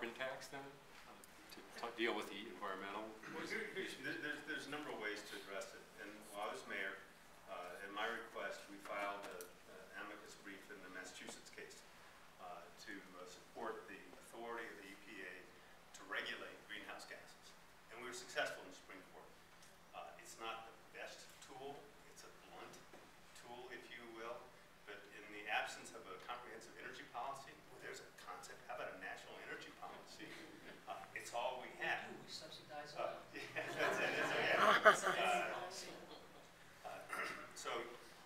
carbon tax then, to deal with the environmental? Well, there's a number of ways to address it. And while I was mayor, in my request, we filed an amicus brief in the Massachusetts case to support the authority of the EPA to regulate greenhouse gases. And we were successful in the Supreme Court. It's not the best tool. It's a blunt tool, if you will. But in the absence of a comprehensive energy policy, well, there's a concept. How about a national energy policy? It's all we have. We subsidize oil. Yeah, that's it. So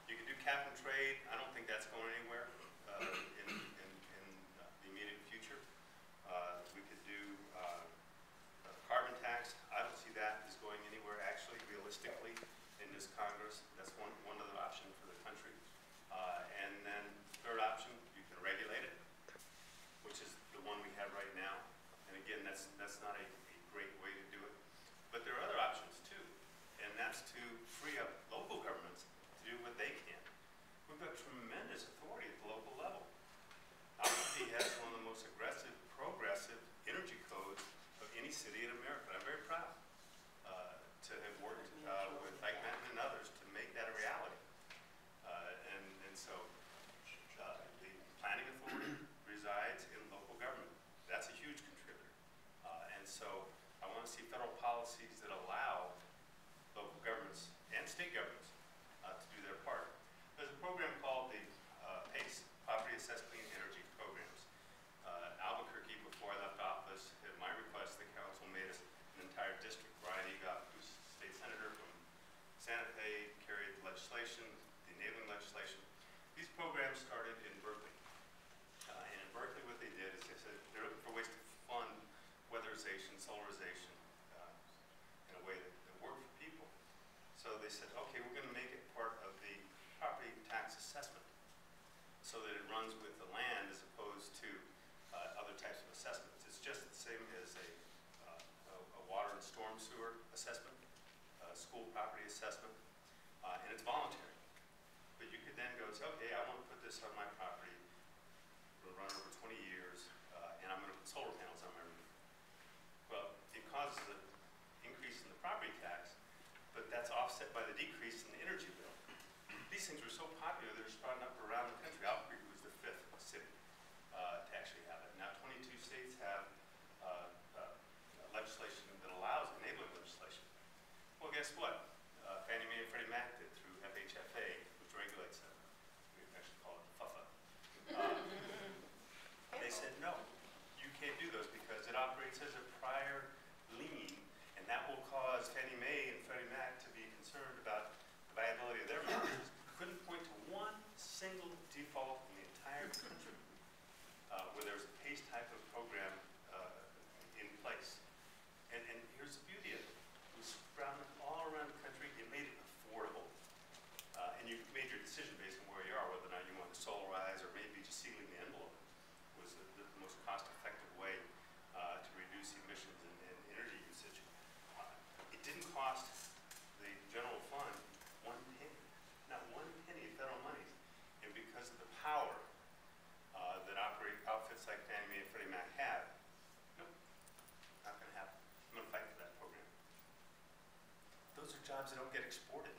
you can do cap and trade. I don't think that's going anywhere in the immediate future. We could do carbon tax. I don't see that as going anywhere, actually, realistically, in this Congress. That's one other option for the country. And then third option, you can regulate it, which is the one we have right now. And again, that's not a great way to do it. But there are other options too, and that's to free up local governments to do what they can. We've got tremendous authority at the local level. Albuquerque has one of the most aggressive, progressive energy codes of any city in America. I'm very proud to have worked with Ike Benton and others to make that a reality. And so the planning authority resides in local government. That's a huge contributor. And so I want to see federal policies that allow local governments and state governments to do their part. There's a program called the PACE, Property Assessed Clean Energy Programs. Albuquerque, before I left office, at my request, the council made us an entire district. Brian Egop, who's state senator from Santa Fe, carried the legislation, the enabling legislation. These programs started in Berkeley. And in Berkeley, what they did is they said they're looking for ways to fund weatherization, solarization in a way that worked for people. So they said, okay, we're going to make it part of the property tax assessment so that it runs with the land as opposed to other types of assessments. It's just the same as a water and storm sewer assessment, school property assessment, and it's voluntary. But you could then go and say, okay, I want to put this on my property. It'll run over 20 years, and I'm going to put solar panels on my roof. Well, it causes an increase in the property tax, but that's offset by the decrease in the energy bill. These things were so popular, they're sprouting up around the country. Albuquerque was the 5th city to actually have it. Now 22 states have legislation that allows enabling legislation. Well, guess what? Fannie Mae and Freddie Mac did through FHFA, which regulates them. We actually call it FUFA. They said, no, you can't do those because it operates as a prior lien, and that will cause Fannie Mae and Freddie Mac to be concerned about the viability of their mortgages. Couldn't point to one single default in the entire country where there was a PACE type of program in place. And here's the beauty of it. It was sprouting all around the country. It made it affordable. And you made your decision based on where you are, whether or not you want to solarize or maybe just sealing the envelope was the most cost-effective way to reduce emissions and energy usage. It didn't cost the general fund one penny, not one penny of federal money. And because of the power that outfits like Fannie Mae and Freddie Mac have, nope, not going to happen. I'm going to fight for that program. Those are jobs that don't get exported.